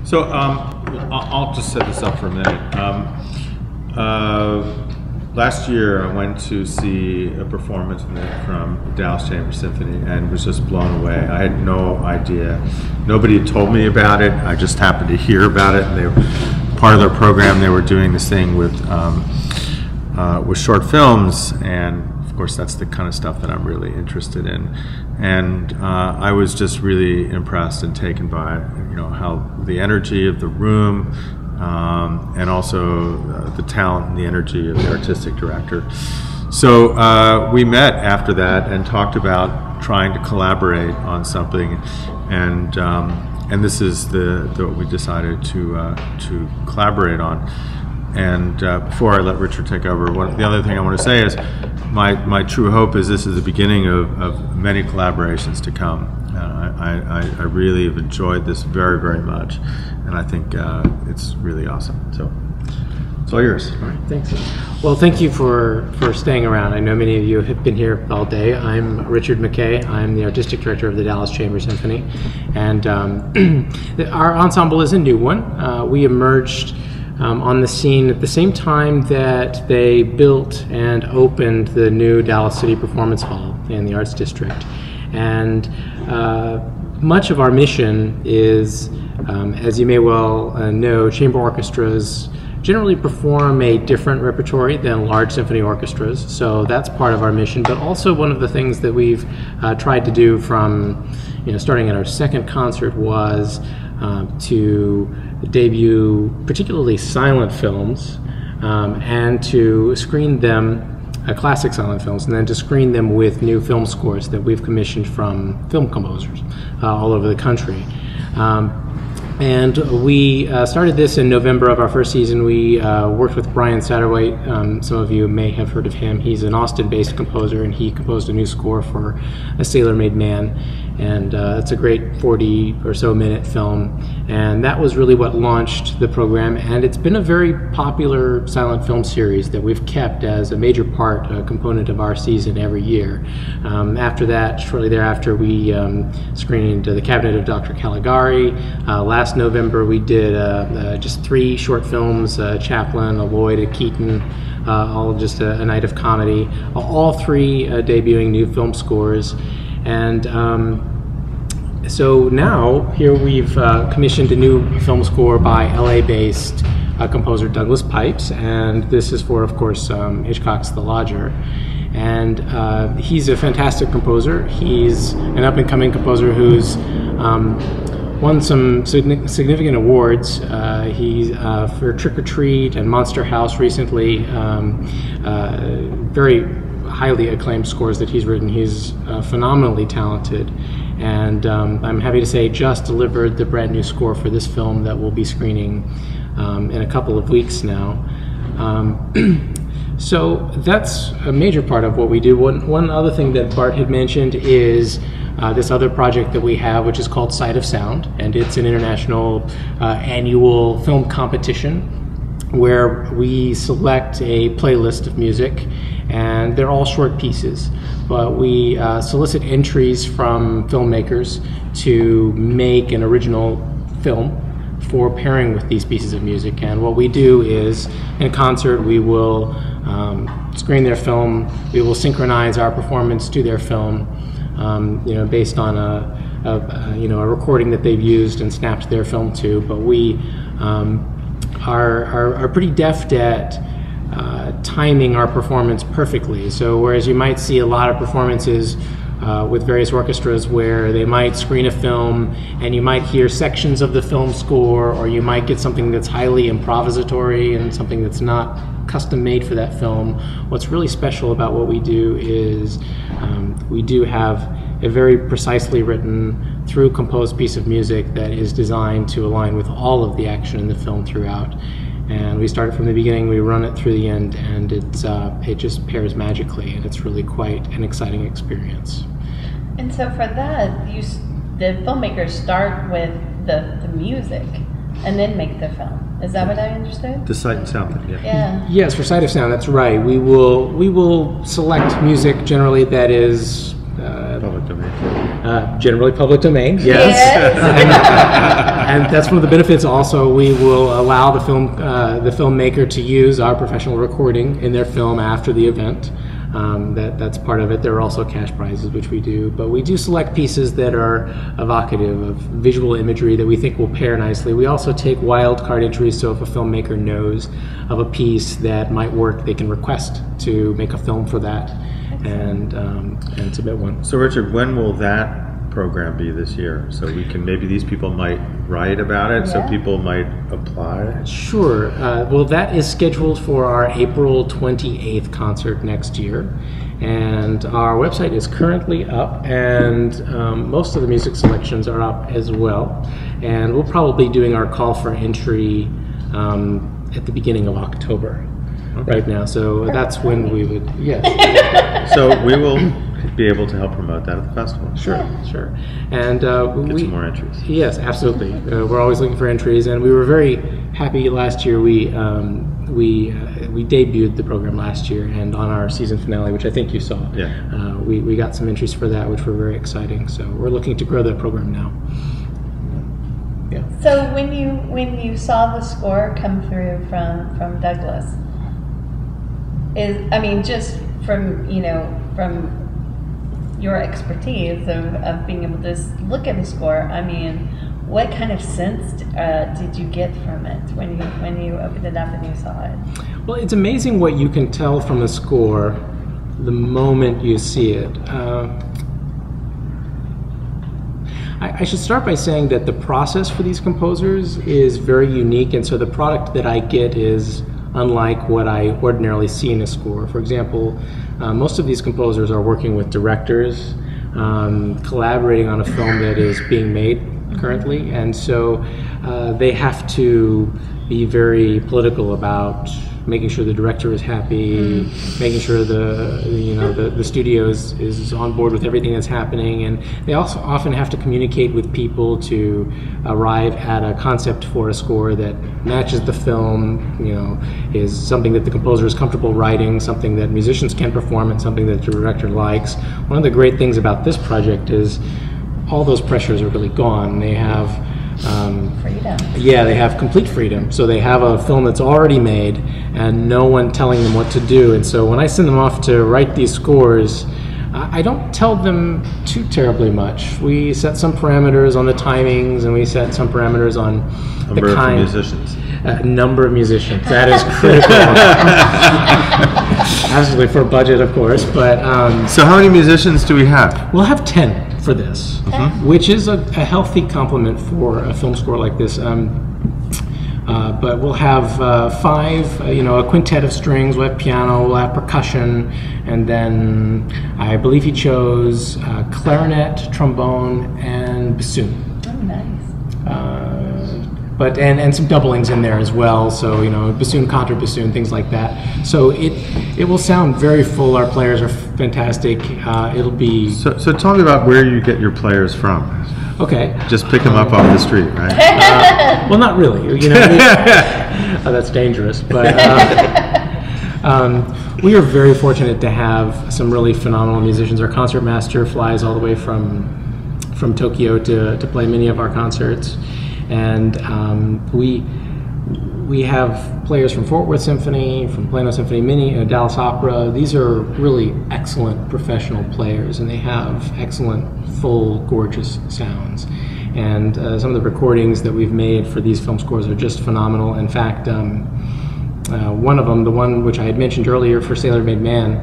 So I'll just set this up for a minute. Last year I went to see a performance from Dallas Chamber Symphony and was just blown away. I had no idea. Nobody had told me about it. I just happened to hear about it. And they were part of their program. They were doing this thing with short films, and of course that's the kind of stuff that I'm really interested in. And I was just really impressed and taken by how the energy of the room. And also the talent and the energy of the artistic director. So we met after that and talked about trying to collaborate on something, and this is what we decided to collaborate on. And before I let Richard take over, the other thing I want to say is my true hope is this is the beginning of many collaborations to come. I really have enjoyed this very, very much, and I think it's really awesome. So it's all yours. All right, thanks. Well, thank you for staying around. I know many of you have been here all day. I'm Richard McKay. I'm the artistic director of the Dallas Chamber Symphony, and our ensemble is a new one. We emerged on the scene at the same time that they built and opened the new Dallas City Performance Hall in the Arts District. And much of our mission is, as you may well know, chamber orchestras generally perform a different repertory than large symphony orchestras, so that's part of our mission. But also one of the things that we've tried to do from starting at our second concert was to debut particularly silent films and to screen them, classic silent films, and then to screen them with new film scores that we've commissioned from film composers all over the country. And we started this in November of our first season. We worked with Brian Satterwhite. Some of you may have heard of him. He's an Austin-based composer, and he composed a new score for A Sailor-Made Man. And it's a great 40 or so minute film. And that was really what launched the program. And it's been a very popular silent film series that we've kept as a major part, a component of our season every year. After that, shortly thereafter, we screened The Cabinet of Dr. Caligari. Last November, we did just 3 short films, Chaplin, a Lloyd, a Keaton, all just a night of comedy, all 3 debuting new film scores. And so now, here we've commissioned a new film score by LA-based composer Douglas Pipes, and this is for, of course, Hitchcock's The Lodger. And he's a fantastic composer. He's an up-and-coming composer who's won some significant awards. He's for Trick or Treat and Monster House recently. Very highly acclaimed scores that he's written. He's phenomenally talented, and I'm happy to say just delivered the brand new score for this film that we'll be screening in a couple of weeks now. So that's a major part of what we do. One other thing that Bart had mentioned is this other project that we have, which is called Sight of Sound, and it's an international annual film competition where we select a playlist of music, and they're all short pieces, but we solicit entries from filmmakers to make an original film for pairing with these pieces of music. And what we do is, in concert, we will screen their film, we will synchronize our performance to their film, based on a recording that they've used and snapped their film to. But we are pretty deft at timing our performance perfectly. So whereas you might see a lot of performances with various orchestras where they might screen a film and you might hear sections of the film score, or you might get something that's highly improvisatory and something that's not custom made for that film, what's really special about what we do is we do have a very precisely written, through composed piece of music that is designed to align with all of the action in the film throughout. And we start from the beginning, we run it through the end, and it just pairs magically, and it's really quite an exciting experience. And so for that, the filmmakers start with the music and then make the film. Is that what I understood? The Sight and Sound thing, Yeah. Yes, for Sight of Sound, that's right. We will select music generally that is public domain. Generally public domain, yes. And that's one of the benefits. Also, we will allow the filmmaker to use our professional recording in their film after the event. That's part of it. There are also cash prizes, which we do, but we do select pieces that are evocative of visual imagery that we think will pair nicely. We also take wild card entries, so if a filmmaker knows of a piece that might work, they can request to make a film for that and submit one. So Richard, when will that program be this year? So we can, maybe these people might write about it, so people might apply? Sure. Well, that is scheduled for our April 28th concert next year. And our website is currently up, and most of the music selections are up as well. And we'll probably be doing our call for entry at the beginning of October right now. So that's when we would, So we will be able to help promote that at the festival. Sure. And get some more entries. Yes, absolutely. We're always looking for entries, and we were very happy last year. We debuted the program last year, and on our season finale, which I think you saw, we got some entries for that, which were very exciting. So we're looking to grow that program now. Yeah. So when you saw the score come through from Douglas, just from your expertise of being able to look at the score, what kind of sense did you get from it when you opened it up and you saw it? Well, it's amazing what you can tell from a score the moment you see it. I should start by saying that the process for these composers is very unique, and so the product that I get is unlike what I ordinarily see in a score. For example, most of these composers are working with directors, collaborating on a film that is being made currently, and so they have to be very political about making sure the director is happy, making sure the studio is on board with everything that's happening, and they also often have to communicate with people to arrive at a concept for a score that matches the film, is something that the composer is comfortable writing, something that musicians can perform, and something that the director likes. One of the great things about this project is all those pressures are really gone. They have freedom. Yeah, they have complete freedom. So they have a film that's already made and no one telling them what to do. And so when I send them off to write these scores, I don't tell them too terribly much. We set some parameters on the timings, and we set some parameters on number of musicians. Number of musicians. That is critical. Absolutely, for budget, of course. But so how many musicians do we have? We'll have 10 for this, which is a healthy complement for a film score like this. But we'll have 5, a quintet of strings, we'll have piano, we'll have percussion, and then I believe he chose clarinet, trombone, and bassoon. Oh, nice. But some doublings in there as well, so bassoon, contrabassoon, things like that. So it will sound very full. Our players are fantastic. It'll be so tell me about where you get your players from. Okay. Just pick them up off the street, right? Well, not really. That's dangerous. But we are very fortunate to have some really phenomenal musicians. Our concertmaster flies all the way from Tokyo to play many of our concerts, and we have players from Fort Worth Symphony, from Plano Symphony Mini, Dallas Opera. These are really excellent professional players, and they have excellent, full, gorgeous sounds. And some of the recordings that we've made for these film scores are just phenomenal. In fact, one of them, the one which I had mentioned earlier for Sailor Made Man,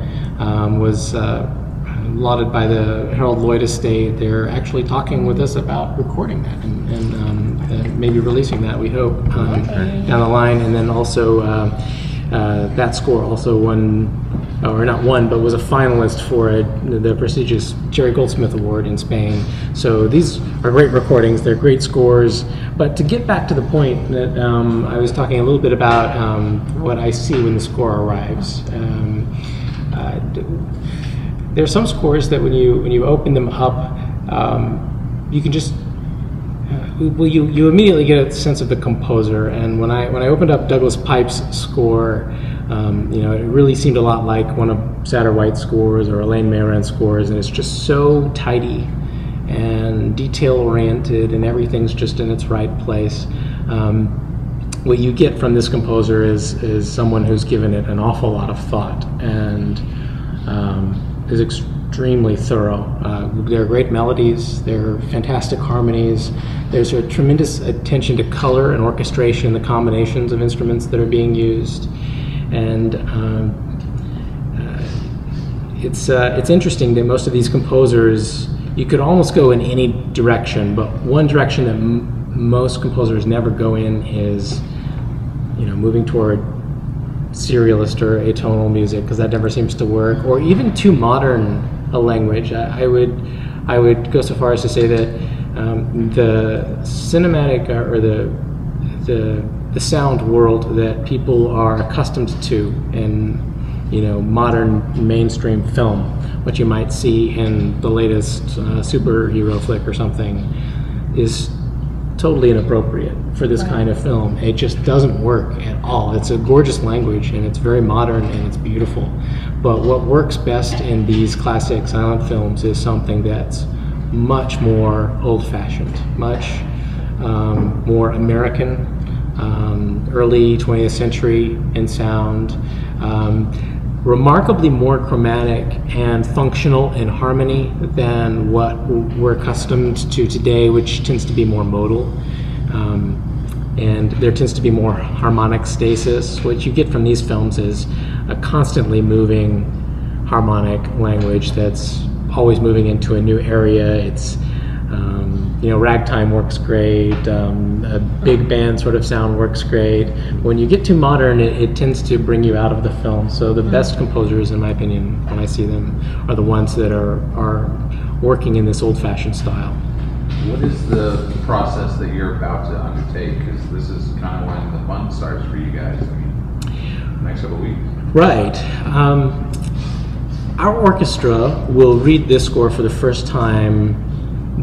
was lauded by the Harold Lloyd Estate. They're actually talking with us about recording that and maybe releasing that, we hope, down the line. And then also that score also won, or not won, but was a finalist for the prestigious Jerry Goldsmith Award in Spain. So these are great recordings, they're great scores. But to get back to the point that I was talking a little bit about what I see when the score arrives. There are some scores that when you open them up, you can just you immediately get a sense of the composer. And when I opened up Douglas Pipe's score, it really seemed a lot like one of Satter White's scores or Elaine Mayrand's scores, and it's just so tidy and and detail-oriented, and everything's just in its right place. What you get from this composer is someone who's given it an awful lot of thought and is extremely thorough. There are great melodies, there are fantastic harmonies, there's a tremendous attention to color and orchestration, the combinations of instruments that are being used, and it's interesting that most of these composers, you could almost go in any direction, but one direction that most composers never go in is, moving toward serialist or atonal music, because that never seems to work, or even too modern a language. I would go so far as to say that the cinematic or the sound world that people are accustomed to in modern mainstream film, what you might see in the latest superhero flick or something, is totally inappropriate for this kind of film. It just doesn't work at all. It's a gorgeous language and it's very modern and it's beautiful. But what works best in these classic silent films is something that's much more old-fashioned, much more American, early 20th century in sound, remarkably more chromatic and functional in harmony than what we're accustomed to today, which tends to be more modal. And there tends to be more harmonic stasis. What you get from these films is a constantly moving harmonic language that's always moving into a new area. It's ragtime works great, a big band sort of sound works great. When you get too modern, it tends to bring you out of the film. So the best composers, in my opinion, when I see them, are the ones that are working in this old-fashioned style. What is the process that you're about to undertake? Because this is kind of when the fun starts for you guys. Next couple of weeks. Right. Our orchestra will read this score for the first time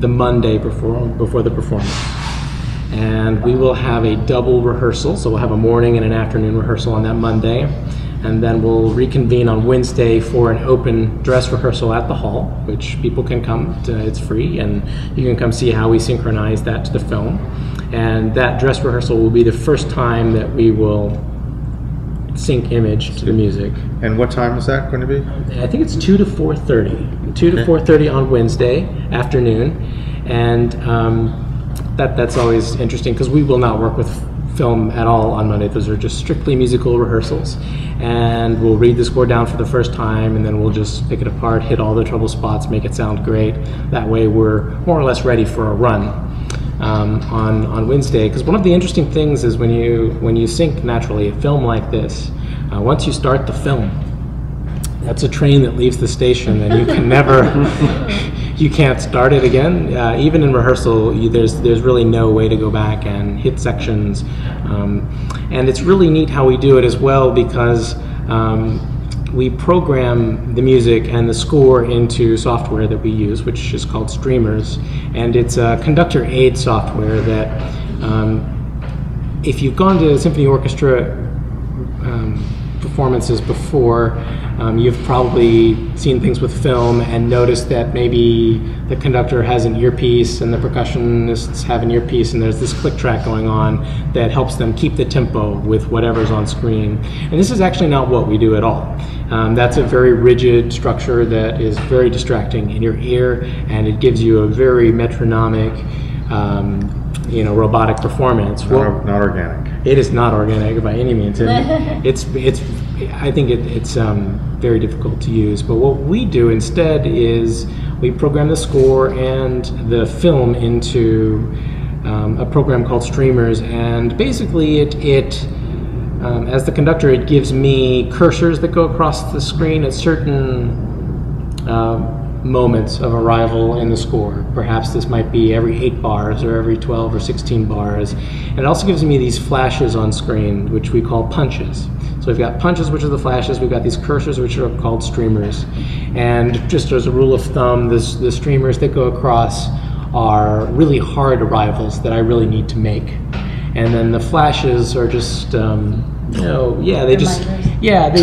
the Monday before the performance, and we will have a double rehearsal. So we'll have a morning and an afternoon rehearsal on that Monday, and then we'll reconvene on Wednesday for an open dress rehearsal at the hall, which people can come to. It's free, and you can come see how we synchronize that to the film. And that dress rehearsal will be the first time that we will sync image to the music. And what time is that going to be? I think it's 2 to 4:30. 2 to 4:30 on Wednesday afternoon, and that's always interesting because we will not work with film at all on Monday. Those are just strictly musical rehearsals, and we'll read the score down for the first time, and then we'll just pick it apart, hit all the trouble spots, make it sound great. That way we're more or less ready for a run on Wednesday. Because one of the interesting things is when you sync naturally a film like this, once you start the film, that's a train that leaves the station, and you can never, you can't start it again. Even in rehearsal, there's really no way to go back and hit sections. And it's really neat how we do it as well, because we program the music and the score into software that we use, which is called Streamers. And it's a conductor aid software that if you've gone to symphony orchestra performances before, you've probably seen things with film and noticed that maybe the conductor has an earpiece and the percussionists have an earpiece, and there's this click track going on that helps them keep the tempo with whatever's on screen. And this is actually not what we do at all. That's a very rigid structure that is very distracting in your ear, and it gives you a very metronomic, robotic performance. Not organic. It is not organic by any means. I think it's very difficult to use. But what we do instead is we program the score and the film into a program called Streamers, and basically as the conductor, it gives me cursors that go across the screen at certain moments of arrival in the score. Perhaps this might be every 8 bars or every 12 or 16 bars. And it also gives me these flashes on screen, which we call punches. So we've got punches, which are the flashes. We've got these cursors, which are called streamers. And just as a rule of thumb, the streamers that go across are really hard arrivals that I really need to make. And then the flashes are just, they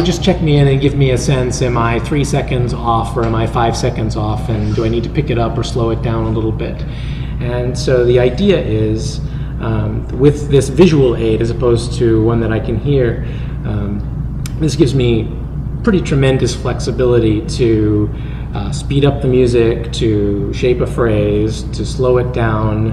just check me in and give me a sense, am I 3 seconds off or am I 5 seconds off, and do I need to pick it up or slow it down a little bit? And so the idea is, with this visual aid as opposed to one that I can hear, this gives me pretty tremendous flexibility to speed up the music, to shape a phrase, to slow it down,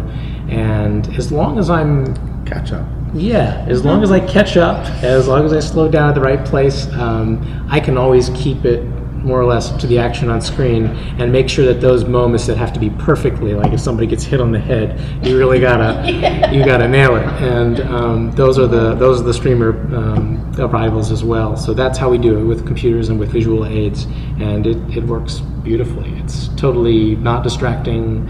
and as long as I'm... Catch up. Yeah, as long as I catch up, as long as I slow down at the right place, I can always keep it more or less to the action on screen and make sure that those moments that have to be perfectly, like if somebody gets hit on the head, you really gotta you gotta nail it. And those are the streamer arrivals as well. So that's how we do it with computers and with visual aids, and it works beautifully. It's totally not distracting.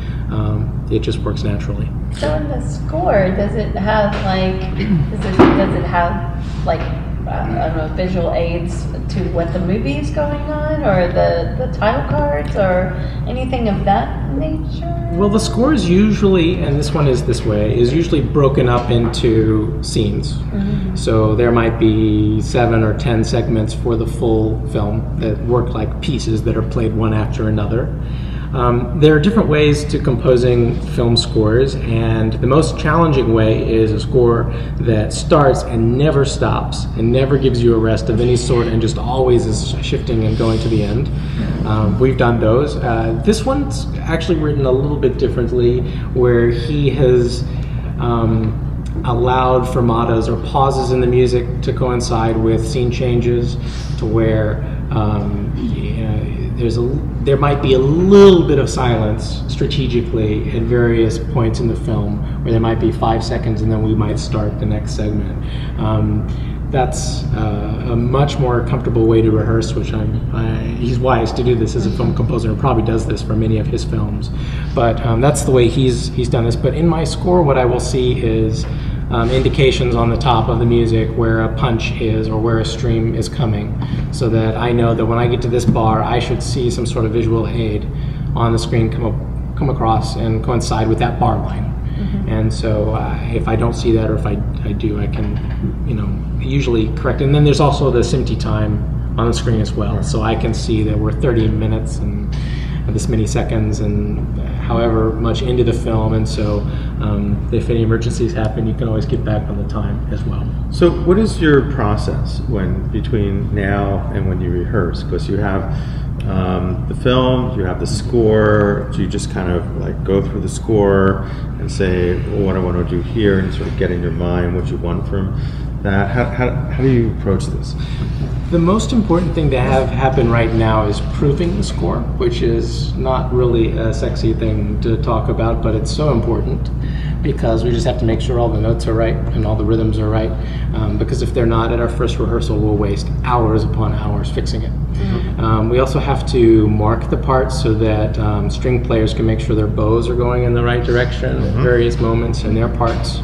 It just works naturally. So in the score, does it have like I don't know, visual aids to what the movie is going on, or the title cards, or anything of that nature? Well, the score is usually, and this one is this way, is usually broken up into scenes. Mm-hmm. So there might be 7 or 10 segments for the full film that work like pieces that are played one after another. There are different ways to composing film scores, and the most challenging way is a score that starts and never stops and never gives you a rest of any sort and just always is shifting and going to the end. We've done those. This one's actually written a little bit differently, where he has allowed fermatas or pauses in the music to coincide with scene changes, to where there might be a little bit of silence strategically at various points in the film, where there might be 5 seconds and then we might start the next segment. That's a much more comfortable way to rehearse, which he's wise to do this as a film composer and probably does this for many of his films. But that's the way he's done this. But in my score, what I will see is indications on the top of the music where a punch is or where a stream is coming, so that I know that when I get to this bar, I should see some sort of visual aid on the screen come across and coincide with that bar line. Mm-hmm. And so if I don't see that, or if I do, I can, usually correct it. And then there's also the Symphony time on the screen as well, so I can see that we're 30 minutes and this many seconds and however much into the film, and so if any emergencies happen, you can always get back on the time as well. So what is your process between now and when you rehearse? Because you have the film, you have the score. Do you just kind of like go through the score and say, well, what I want to do here, and sort of get in your mind what you want from that? How do you approach this? The most important thing to have happen right now is proofing the score, which is not really a sexy thing to talk about, but it's so important because we just have to make sure all the notes are right and all the rhythms are right, because if they're not, at our first rehearsal we'll waste hours upon hours fixing it. Mm-hmm. We also have to mark the parts so that string players can make sure their bows are going in the right direction at various moments in their parts.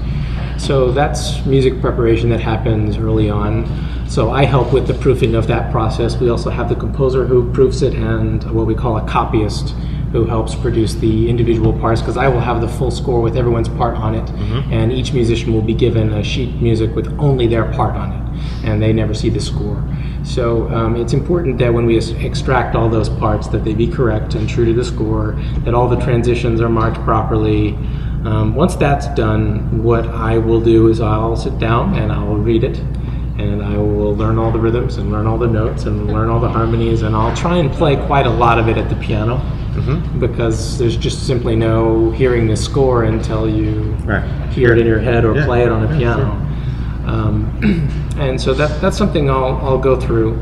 So that's music preparation that happens early on. So I help with the proofing of that process. We also have the composer who proofs it, and what we call a copyist who helps produce the individual parts, because I will have the full score with everyone's part on it, and each musician will be given a sheet music with only their part on it, and they never see the score. So it's important that when we extract all those parts, that they be correct and true to the score, that all the transitions are marked properly. Once that's done, what I will do is I'll sit down and I'll read it, and I will learn all the rhythms and learn all the notes and learn all the harmonies, and I'll try and play quite a lot of it at the piano, because there's just simply no hearing the score until you hear it in your head or play it on a piano. And so that's something I'll go through,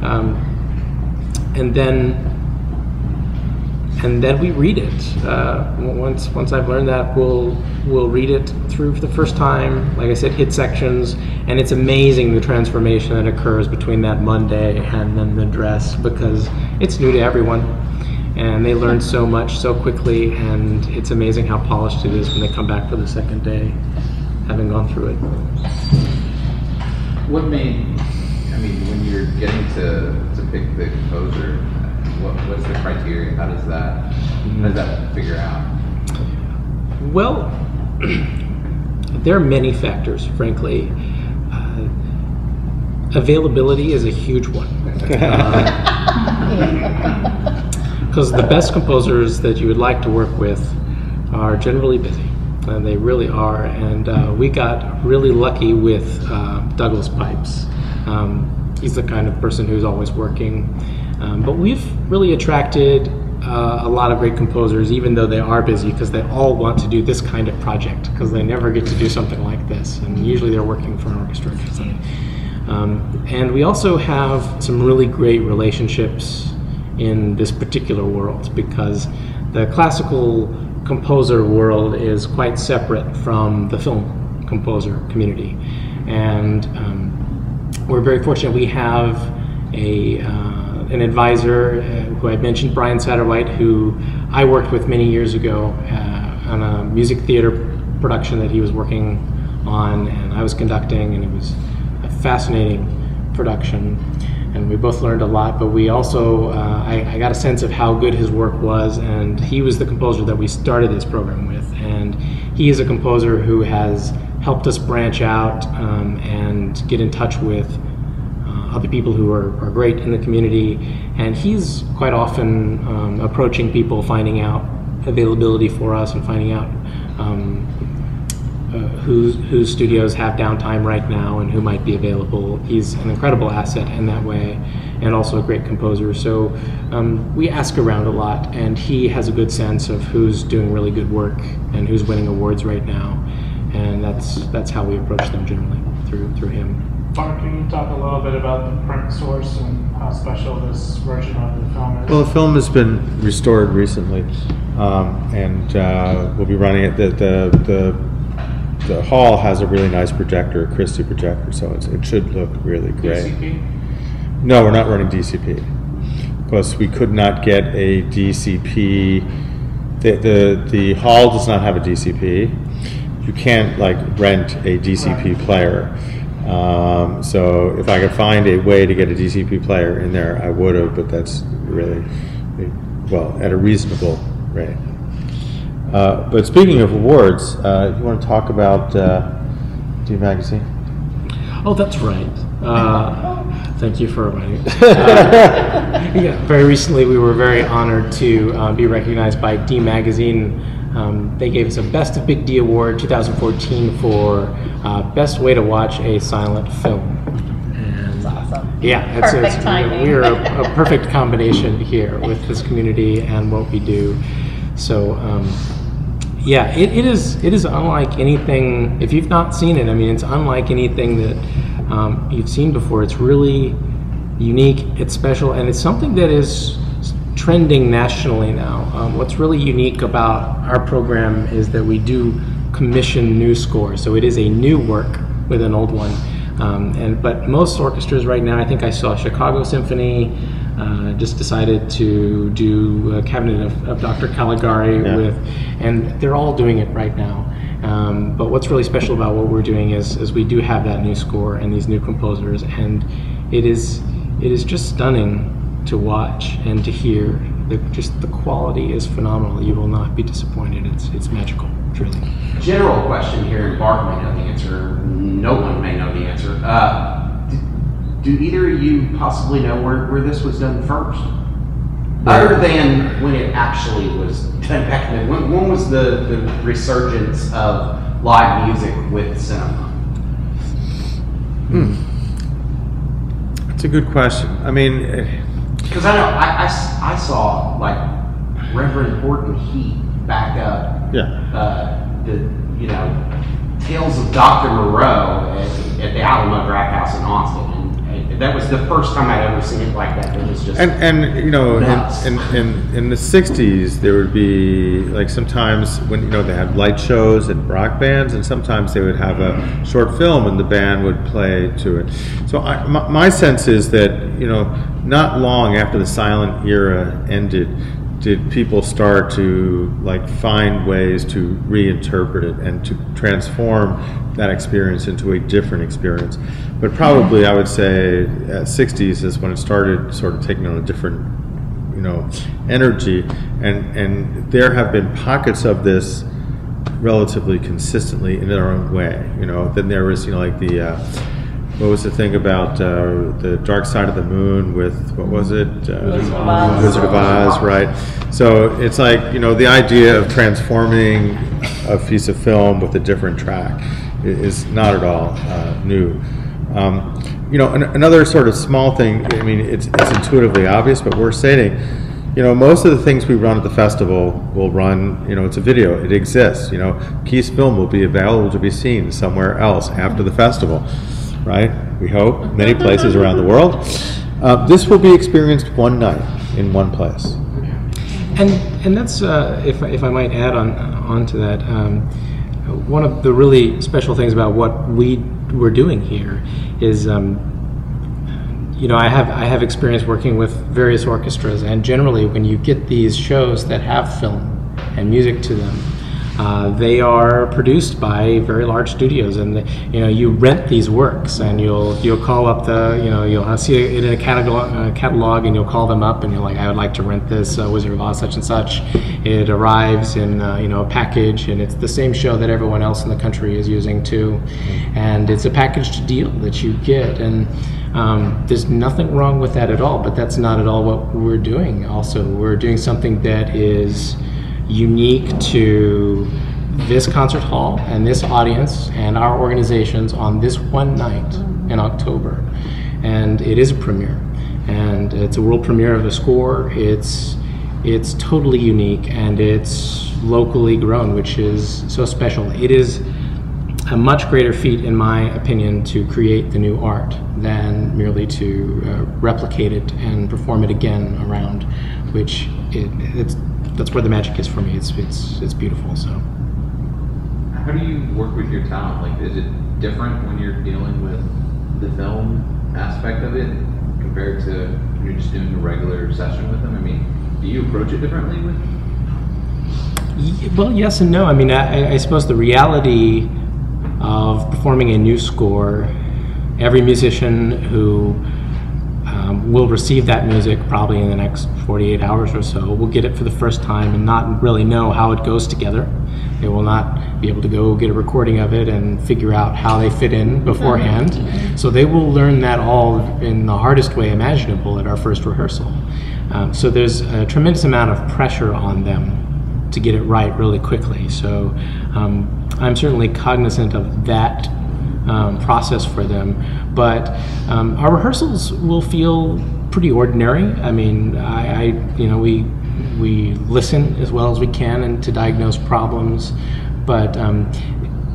and then we read it. Once I've learned that, we'll read it through for the first time. Like I said, hit sections, and it's amazing the transformation that occurs between that Monday and then the dress, because it's new to everyone, and they learn so much so quickly, and it's amazing how polished it is when they come back for the second day, having gone through it. What when you're getting to pick the composer, what's the criteria? How does that figure out? Well, there are many factors, frankly. Availability is a huge one. Because the best composers that you would like to work with are generally busy, and they really are. And we got really lucky with Douglas Pipes. He's the kind of person who's always working. But we've really attracted a lot of great composers, even though they are busy, because they all want to do this kind of project, because they never get to do something like this, and usually they're working for an orchestra or something. And we also have some really great relationships in this particular world, because the classical composer world is quite separate from the film composer community. And we're very fortunate. We have an advisor who I mentioned, Brian Satterwhite, who I worked with many years ago on a music theater production that he was working on and I was conducting, and it was a fascinating production, and we both learned a lot. But we also, I got a sense of how good his work was, and he was the composer that we started this program with, and he is a composer who has helped us branch out and get in touch with other people who are great in the community, and he's quite often approaching people, finding out availability for us and finding out whose studios have downtime right now and who might be available. He's an incredible asset in that way, and also a great composer. So we ask around a lot, and he has a good sense of who's doing really good work and who's winning awards right now, and that's how we approach them generally, through him. Bart, can you talk a little bit about the print source and how special this version of the film is? Well, the film has been restored recently, and we'll be running it. The hall has a really nice projector, a Christie projector, so it should look really great. DCP? No, we're not running DCP, because we could not get a DCP. The hall does not have a DCP. You can't rent a DCP player. So if I could find a way to get a DCP player in there, I would have, but that's really, well, at a reasonable rate. But speaking of awards, you want to talk about D Magazine? Oh, that's right. Thank you for reminding me. Yeah, very recently we were very honored to be recognized by D Magazine. They gave us a Best of Big D Award 2014 for Best Way to Watch a Silent Film. And, That's awesome. Yeah, Perfect timing. We're a perfect combination here with this community and what we do. So yeah, it is unlike anything. If you've not seen it, I mean, it's unlike anything that you've seen before. It's really unique, it's special, and it's something that is trending nationally now. What's really unique about our program is that we do commission new scores, so it is a new work with an old one. But most orchestras right now, I think I saw Chicago Symphony just decided to do a Cabinet of Dr. Caligari, and they're all doing it right now. But what's really special about what we're doing is we do have that new score and these new composers, and it is just stunning to watch and to hear. Just the quality is phenomenal. You will not be disappointed. It's magical, truly. General question here, and Bart may know the answer. No one may know the answer. Do either of you possibly know where this was done first? Other than when it actually was done back then. When was the resurgence of live music with cinema? That's a good question. I mean, because I know I saw Reverend Horton Heat back up the Tales of Dr. Moreau at the Alamo Draft House in Austin, and that was the first time I'd ever seen it like that. It was just and nuts. in the '60s there would be sometimes when they had light shows and rock bands, and sometimes they would have a short film and the band would play to it. So my sense is that not long after the silent era ended, did people start to find ways to reinterpret it and to transform that experience into a different experience. But probably I would say 60s is when it started sort of taking on a different energy, and there have been pockets of this relatively consistently in their own way. Then there was what was the thing about the Dark Side of the Moon with, what was it? Wizard of Oz. Wizard of Oz, right? So it's like, you know, the idea of transforming a piece of film with a different track is not at all new. You know, another sort of small thing, I mean, it's intuitively obvious, but we're stating, you know, most of the things we run at the festival will run, you know, it's a video, it exists, you know, Key's film will be available to be seen somewhere else after the festival, right? We hope, many places around the world. This will be experienced one night in one place. And that's, if I might add on to that, one of the really special things about what we're doing here is, you know, I have experience working with various orchestras, and generally when you get these shows that have film and music to them, they are produced by very large studios, and you know, you rent these works, and you'll call up you'll see it in a catalog, and you'll call them up, and you're like, I would like to rent this Wizard of Oz such and such. It arrives in you know, a package, and it's the same show that everyone else in the country is using too, and it's a packaged deal that you get, and there's nothing wrong with that at all, but that's not at all what we're doing. Also, we're doing something that is unique to this concert hall and this audience and our organizations on this one night in October. And it is a premiere, and it's a world premiere of a score. It's totally unique, and it's locally grown, which is so special. It is a much greater feat, in my opinion, to create the new art than merely to replicate it and perform it again around, which that's where the magic is for me. It's beautiful. So, how do you work with your talent? Like, is it different when you're dealing with the film aspect of it compared to when you're just doing a regular session with them? I mean, do you approach it differently with? Well, yes and no. I mean, I suppose the reality of performing a new score, every musician who will receive that music probably in the next 48 hours or so will get it for the first time and not really know how it goes together. They will not be able to go get a recording of it and figure out how they fit in beforehand. So they will learn that all in the hardest way imaginable at our first rehearsal. So there's a tremendous amount of pressure on them to get it right really quickly. So I'm certainly cognizant of that process for them, but our rehearsals will feel pretty ordinary. I mean, we listen as well as we can and to diagnose problems, but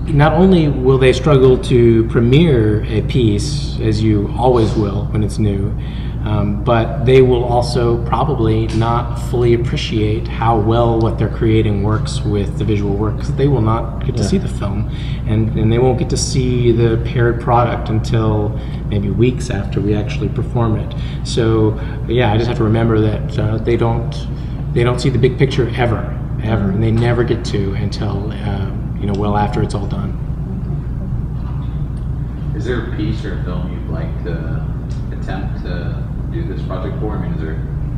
not only will they struggle to premiere a piece, as you always will when it's new, but they will also probably not fully appreciate how well what they're creating works with the visual work, because they will not get to see the film, and they won't get to see the paired product until maybe weeks after we actually perform it. So yeah, I just have to remember that they don't see the big picture ever, and they never get to until well after it's all done. Is there a piece or a film you'd like to attempt to do this project for? I mean,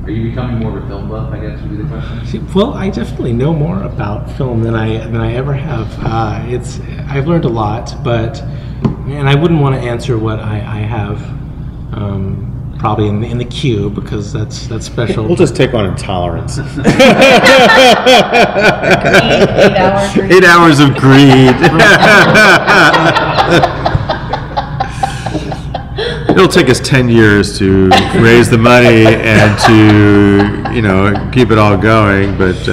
are you becoming more of a film buff, I guess would be the question? Well, I definitely know more about film than I ever have. I've learned a lot, and I wouldn't want to answer what I have probably in the queue, because that's special. We'll just take on intolerance. 8 hours. 8 hours of greed. It'll take us 10 years to raise the money and to, keep it all going. But,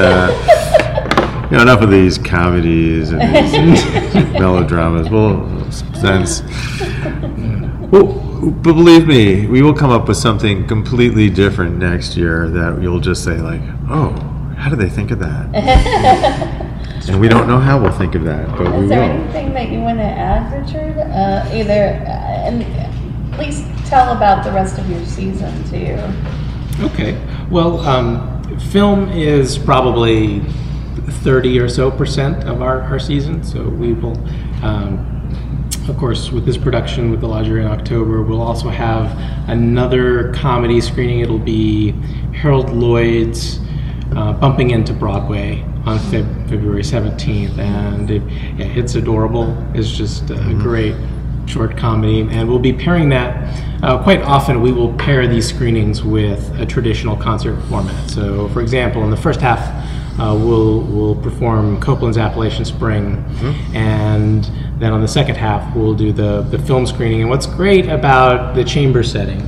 enough of these comedies and these melodramas. But believe me, we will come up with something completely different next year that you'll just say like, oh, how did they think of that? And we don't know how we'll think of that, but we will. Is there anything that you want to add, Richard? And please tell about the rest of your season too. Okay. Well, film is probably 30% or so of our season, so we will, of course, with this production with the Lodger in October, we'll also have another comedy screening. It'll be Harold Lloyd's Bumping Into Broadway on February 17th, and it's adorable. It's just a short comedy, and we'll be pairing that. Quite often we will pair these screenings with a traditional concert format. So for example, in the first half we'll perform Copland's Appalachian Spring, and then on the second half we'll do the film screening. And what's great about the chamber setting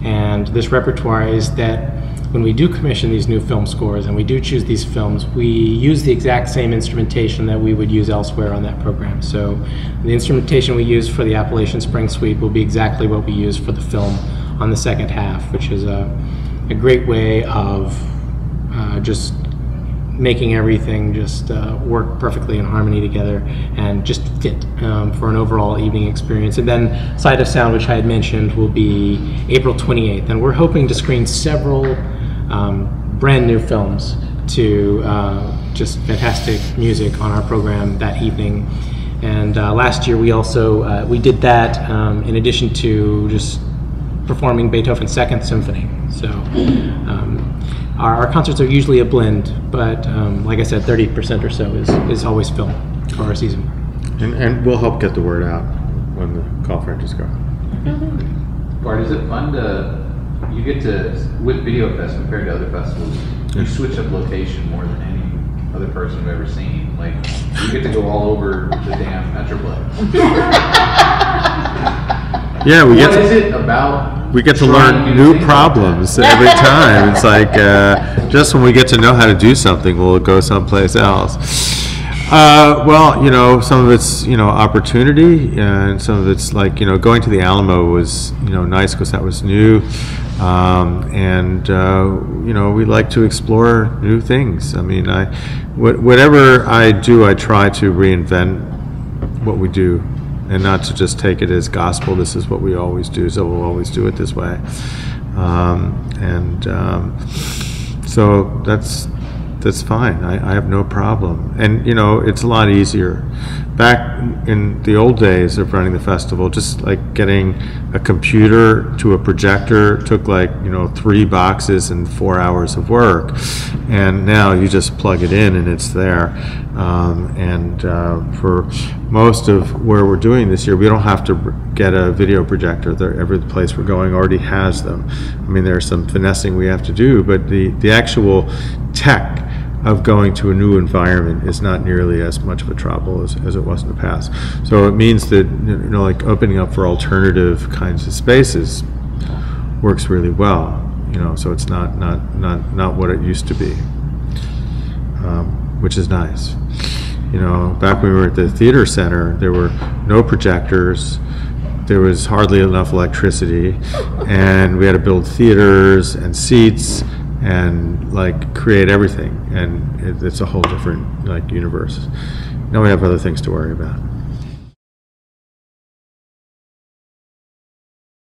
and this repertoire is that when we do commission these new film scores and we do choose these films, we use the exact same instrumentation that we would use elsewhere on that program. So the instrumentation we use for the Appalachian Spring Suite will be exactly what we use for the film on the second half, which is a great way of just making everything just work perfectly in harmony together and just fit for an overall evening experience. And then Sight of Sound, which I had mentioned, will be April 28th, and we're hoping to screen several brand new films to just fantastic music on our program that evening. And last year we also we did that in addition to just performing Beethoven's Second Symphony. So our concerts are usually a blend, but like I said, 30% or so is always film for our season. And we'll help get the word out when the call for entries go. Bart, is it fun you get to, with VideoFest compared to other festivals, you switch up location more than any other person I've ever seen. Like, you get to go all over the damn Metroplex. Yeah, what is it about? We get to learn new problems every time. It's like just when we get to know how to do something, we'll go someplace else. Well, you know, some of it's, you know, opportunity, and some of it's like, you know, going to the Alamo was, you know, nice because that was new. You know, we like to explore new things. I mean, whatever I do, I try to reinvent what we do and not to just take it as gospel. This is what we always do, so we'll always do it this way. So that's fine. I have no problem. And, you know, it's a lot easier. Back in the old days of running the festival, just like getting a computer to a projector took like, you know, 3 boxes and 4 hours of work. And now you just plug it in and it's there. For most of where we're doing this year, we don't have to get a video projector. Every place we're going already has them. I mean, there's some finessing we have to do, but the actual tech of going to a new environment is not nearly as much of a trouble as it was in the past. So it means that, you know, like opening up for alternative kinds of spaces works really well. You know, so it's not what it used to be, which is nice. You know, back when we were at the theater center, there were no projectors. There was hardly enough electricity, and we had to build theaters and seats and like create everything, and it's a whole different like universe. Now we have other things to worry about.